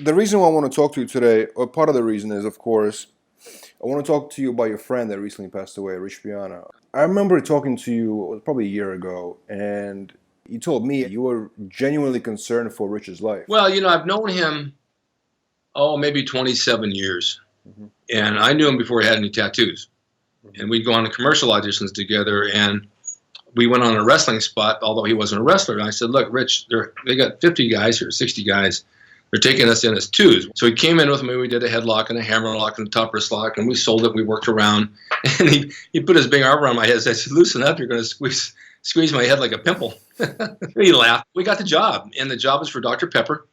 The reason why I want to talk to you today, or part of the reason is, of course, I want to talk to you about your friend that recently passed away, Rich Piana. I remember talking to you, it was probably a year ago, and you told me you were genuinely concerned for Rich's life. Well, I've known him, maybe 27 years. Mhm. And I knew him before he had any tattoos. And we'd go on to commercial auditions together, and we went on a wrestling spot, although he wasn't a wrestler. And I said, look, Rich, they got 50 guys here, 60 guys. They're taking us in as twos. So he came in with me. We did a headlock and a hammerlock and a top wrist lock, and we sold it. We worked around. And he put his big arm around my head and said, loosen up. You're going to squeeze my head like a pimple. He laughed. We got the job, and the job was for Dr. Pepper.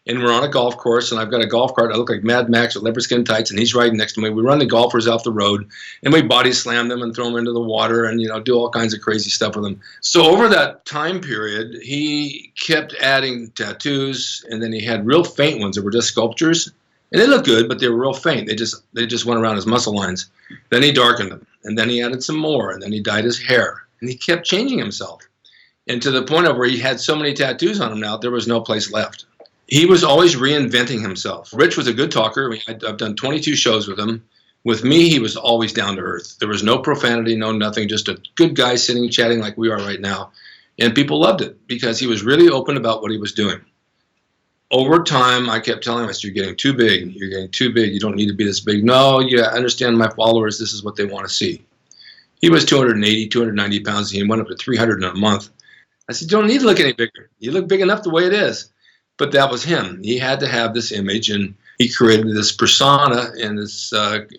And we're on a golf course, and I've got a golf cart. I look like Mad Max with leopard skin tights, and he's riding next to me. We run the golfers off the road, and we body slam them and throw them into the water and, do all kinds of crazy stuff with them. So over that time period, he kept adding tattoos, and then he had real faint ones that were just sculptures. And they looked good, but they were real faint. They just went around his muscle lines. Then he darkened them, and then he added some more, and then he dyed his hair. And he kept changing himself. And to the point of where he had so many tattoos on him now, there was no place left. He was always reinventing himself. Rich was a good talker. I've done 22 shows with him. With me, he was always down to earth. There was no profanity, no nothing, just a good guy sitting and chatting like we are right now. And people loved it because he was really open about what he was doing. Over time, I kept telling him, you're getting too big. You're getting too big. You don't need to be this big. No, I understand my followers. This is what they want to see. He was 280, 290 pounds. He went up to 300 in a month. I said, you don't need to look any bigger. You look big enough the way it is. But that was him. He had to have this image, and he created this persona, and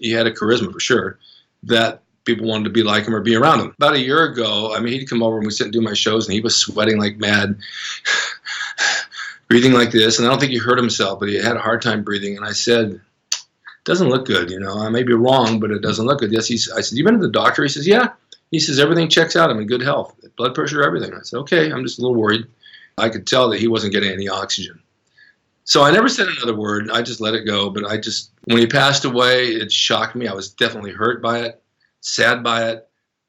he had a charisma for sure that people wanted to be like him or be around him. About a year ago, he'd come over and we'd sit and do my shows, and he was sweating like mad, breathing like this, and I don't think he hurt himself, but he had a hard time breathing. And I said, it doesn't look good, I may be wrong, but it doesn't look good. Yes, I said, you been to the doctor? He says, yeah. He says, everything checks out. I'm in good health, blood pressure, everything. I said, okay, I'm just a little worried. I could tell that he wasn't getting any oxygen. So I never said another word. I just let it go. But when he passed away, it shocked me. I was definitely hurt by it, sad by it,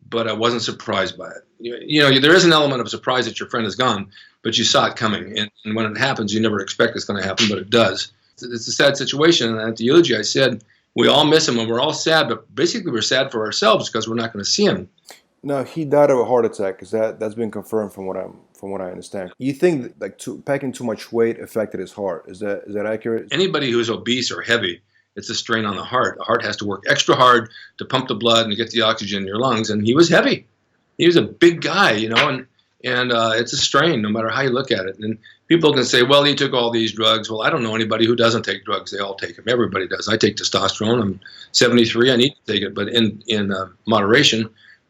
but I wasn't surprised by it. There is an element of surprise that your friend is gone, but you saw it coming. And when it happens, you never expect it's going to happen, but it does. It's a sad situation. And at the eulogy, I said, we all miss him and we're all sad, but basically we're sad for ourselves because we're not going to see him. No, he died of a heart attack, because that's been confirmed from what I understand. You think that, packing too much weight affected his heart? Is that accurate? Anybody who's obese or heavy, it's a strain on the heart. The heart has to work extra hard to pump the blood and to get the oxygen in your lungs. And he was heavy. He was a big guy, and it's a strain no matter how you look at it. And people can say, well, he took all these drugs. Well, I don't know anybody who doesn't take drugs. They all take them. Everybody does. I take testosterone. I'm 73. I need to take it, but in moderation.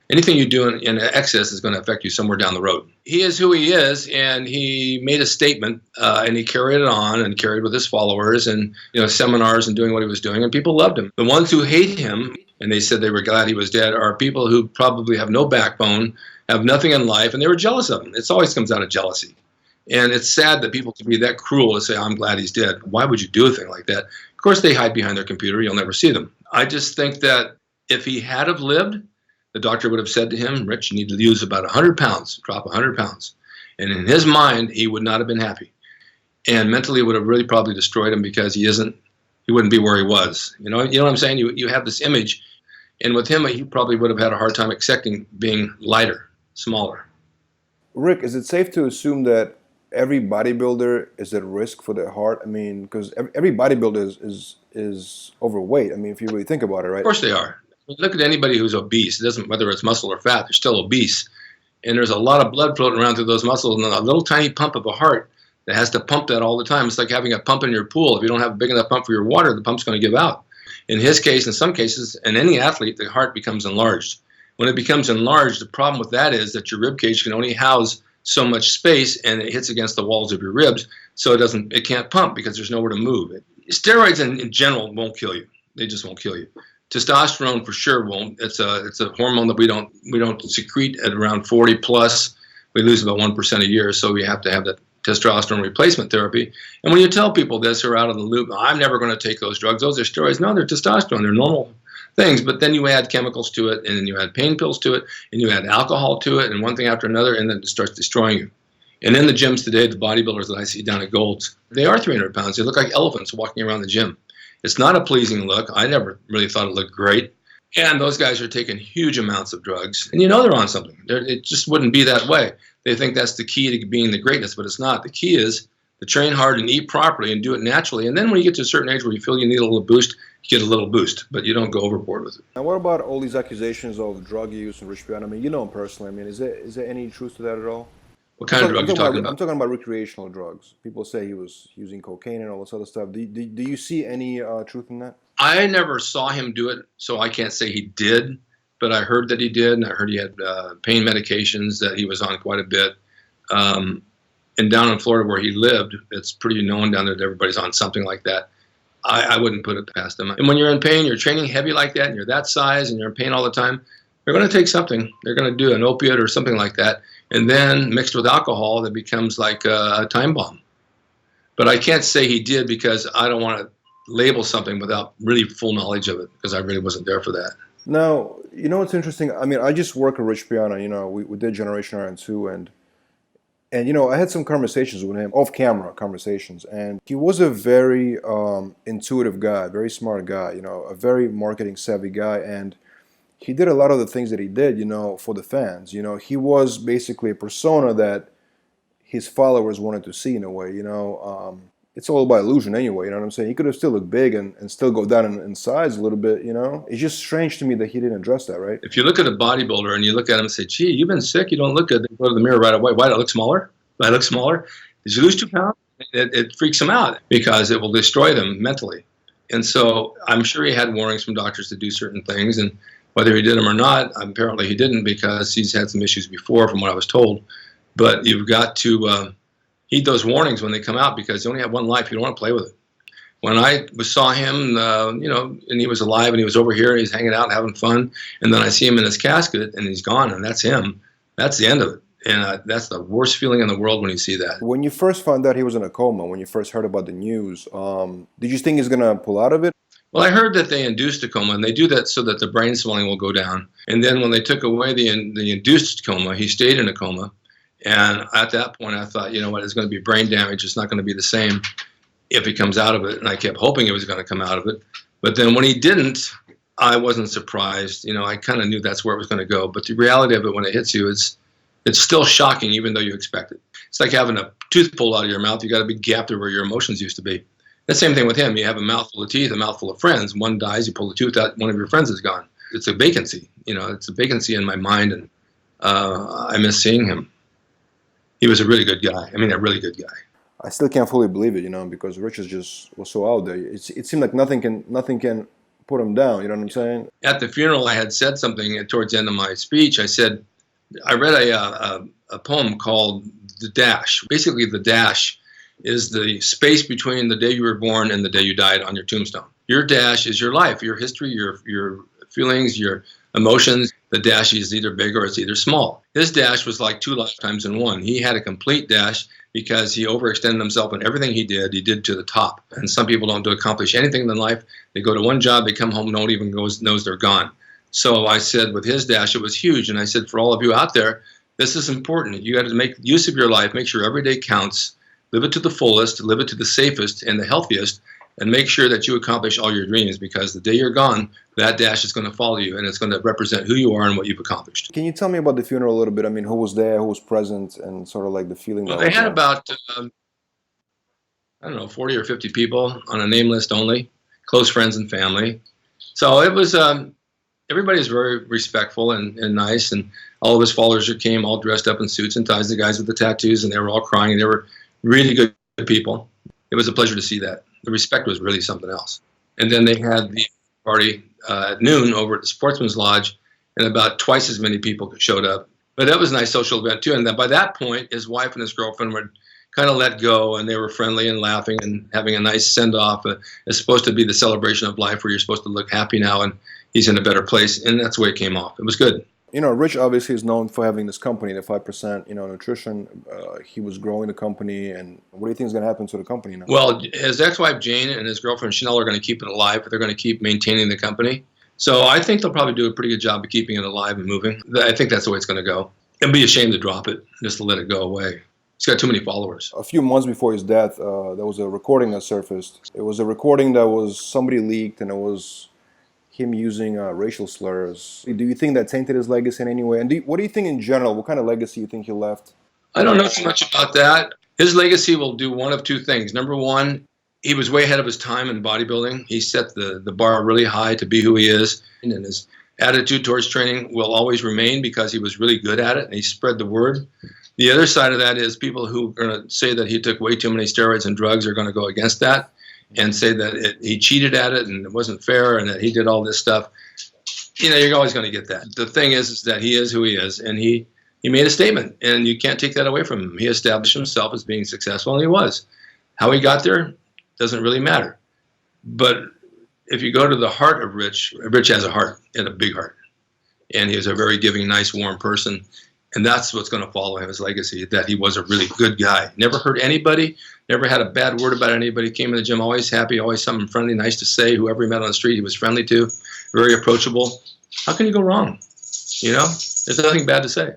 Anything you do in excess is going to affect you somewhere down the road. He is who he is, and he made a statement, and he carried it on and carried with his followers and seminars and doing what he was doing, and people loved him. The ones who hate him, and they said they were glad he was dead, are people who probably have no backbone, have nothing in life, and they were jealous of him. It always comes out of jealousy. And it's sad that people can be that cruel to say, I'm glad he's dead. Why would you do a thing like that? Of course, they hide behind their computer. You'll never see them. I just think that if he had have lived, the doctor would have said to him, Rich, you need to lose about 100 pounds, drop 100 pounds. And in his mind, he would not have been happy. And mentally, it would have really probably destroyed him because he wouldn't be where he was. You know what I'm saying? You have this image. And with him, he probably would have had a hard time accepting being lighter, smaller. Rick, is it safe to assume that every bodybuilder is at risk for their heart? Because every bodybuilder is overweight. If you really think about it, right? Of course they are. Look at anybody who's obese. It doesn't, whether it's muscle or fat, they're still obese. And there's a lot of blood floating around through those muscles and a little tiny pump of a heart that has to pump that all the time. It's like having a pump in your pool. If you don't have a big enough pump for your water, the pump's going to give out. In his case, in some cases, in any athlete, the heart becomes enlarged. When it becomes enlarged, the problem with that is that your rib cage can only house so much space, and it hits against the walls of your ribs, so it can't pump because there's nowhere to move. Steroids in general won't kill you. They just won't kill you. Testosterone for sure won't. It's a hormone that we don't secrete at around 40 plus. We lose about 1% a year, so we have to have that testosterone replacement therapy. And when you tell people this who are out of the loop, I'm never going to take those drugs. Those are steroids. No, they're testosterone. They're normal things. But then you add chemicals to it, and then you add pain pills to it, and you add alcohol to it, and one thing after another, and then it starts destroying you. And in the gyms today, the bodybuilders that I see down at Gold's, they are 300 pounds. They look like elephants walking around the gym. It's not a pleasing look. I never really thought it looked great. And those guys are taking huge amounts of drugs. And you know they're on something. It just wouldn't be that way. They think that's the key to being the greatness, but it's not. The key is to train hard and eat properly and do it naturally. And then when you get to a certain age where you feel you need a little boost, you get a little boost, but you don't go overboard with it. And what about all these accusations of drug use and Rich Piana? I mean, you know him personally. I mean, is there any truth to that at all? What kind of drug are you talking about? I'm talking about recreational drugs. People say he was using cocaine and all this other stuff. Do you see any truth in that? I never saw him do it, so I can't say he did, but I heard that he did, and I heard he had pain medications that he was on quite a bit. And down in Florida where he lived, it's pretty known down there that everybody's on something like that. I wouldn't put it past him. And when you're in pain, you're training heavy like that, and you're that size, and you're in pain all the time, they're going to take something. They're going to do an opiate or something like that, and then mixed with alcohol, that becomes like a time bomb. But I can't say he did because I don't want to label something without really full knowledge of it, because I really wasn't there for that. Now, you know what's interesting? I mean, I just work with Rich Piana. You know, we did Generation Iron 2, and you know, I had some conversations with him, off-camera conversations, and he was a very intuitive guy, very smart guy, you know, a very marketing-savvy guy, and he did a lot of the things that he did, you know, for the fans. You know, he was basically a persona that his followers wanted to see in a way, you know. It's all by illusion anyway, you know what I'm saying? He could have still looked big and still go down in size a little bit, you know? It's just strange to me that he didn't address that, right? If you look at a bodybuilder and you look at him and say, gee, you've been sick, you don't look good, they go to the mirror right away. Why do I look smaller? Do I look smaller? Did you lose 2 pounds? It freaks them out because it will destroy them mentally. And so I'm sure he had warnings from doctors to do certain things, and whether he did them or not, apparently he didn't, because he's had some issues before from what I was told. But you've got to heed those warnings when they come out, because you only have one life. You don't want to play with it. When I saw him, you know, and he was alive and he was over here and he's hanging out and having fun, and then I see him in his casket and he's gone, and that's him. That's the end of it. And that's the worst feeling in the world when you see that. When you first found out he was in a coma, when you first heard about the news, did you think he's going to pull out of it? Well, I heard that they induced a coma, and they do that so that the brain swelling will go down. And then when they took away the induced coma, he stayed in a coma. And at that point, I thought, you know what, it's going to be brain damage. It's not going to be the same if he comes out of it. And I kept hoping he was going to come out of it. But then when he didn't, I wasn't surprised. You know, I kind of knew that's where it was going to go. But the reality of it, when it hits you, it's still shocking, even though you expect it. It's like having a tooth pulled out of your mouth. You got a big gap there where your emotions used to be. The same thing with him. You have a mouthful of teeth, a mouthful of friends. One dies, you pull the tooth out, one of your friends is gone. It's a vacancy. You know, it's a vacancy in my mind, and I miss seeing him. He was a really good guy. I mean, a really good guy. I still can't fully believe it, you know, because Rich was so out there. It seemed like nothing can put him down. You know what I'm saying? At the funeral, I had said something towards the end of my speech. I said, I read a poem called The Dash. Basically, the dash is the space between the day you were born and the day you died on your tombstone. Your dash is your life, your history, your feelings, your emotions. The dash is either big or it's either small. His dash was like 2 lifetimes in one. He had a complete dash because he overextended himself in everything he did to the top. And some people don't accomplish anything in life. They go to one job, they come home, no one even knows they're gone. So I said with his dash, it was huge. And I said, for all of you out there, this is important. You got to make use of your life, make sure every day counts, live it to the fullest, live it to the safest and the healthiest, and make sure that you accomplish all your dreams, because the day you're gone, that dash is going to follow you, and it's going to represent who you are and what you've accomplished. Can you tell me about the funeral a little bit? I mean, who was there, who was present, and sort of like the feeling? Well, they had about, I don't know, 40 or 50 people on a name list only, close friends and family. So it was, everybody was very respectful and nice, and all of his followers came all dressed up in suits and ties, the guys with the tattoos, and they were all crying, and they were really good people. It was a pleasure to see that. The respect was really something else. And then they had the party at noon over at the Sportsman's Lodge, and about twice as many people showed up. But that was a nice social event too. And then by that point, his wife and his girlfriend were kind of let go, and they were friendly and laughing and having a nice send-off. It's supposed to be the celebration of life where you're supposed to look happy now, and he's in a better place. And that's the way it came off. It was good. You know, Rich obviously is known for having this company, the 5%, you know, nutrition. He was growing the company, and what do you think is going to happen to the company now? Well, his ex-wife Jane and his girlfriend Chanel are going to keep it alive, but they're going to keep maintaining the company. So I think they'll probably do a pretty good job of keeping it alive and moving. I think that's the way it's going to go. It'd be a shame to drop it, just to let it go away. He's got too many followers. A few months before his death, there was a recording that surfaced. It was a recording that was somebody leaked, and it was him using racial slurs. Do you think that tainted his legacy in any way? And what do you think in general? What kind of legacy you think he left? I don't know too much about that. His legacy will do one of two things. Number one, he was way ahead of his time in bodybuilding. He set the bar really high to be who he is, and his attitude towards training will always remain because he was really good at it and he spread the word. The other side of that is people who are going to say that he took way too many steroids and drugs are going to go against that and say that he cheated at it and it wasn't fair and that he did all this stuff. You know, you're always going to get that. The thing is that he is who he is, and he made a statement, and you can't take that away from him. He established himself as being successful, and he was. How he got there doesn't really matter. But if you go to the heart of Rich, Rich has a heart, and a big heart. And he was a very giving, nice, warm person. And that's what's going to follow him, his legacy, that he was a really good guy. Never hurt anybody, never had a bad word about anybody. Came in the gym always happy, always something friendly, nice to say. Whoever he met on the street, he was friendly to, very approachable. How can you go wrong? You know, there's nothing bad to say.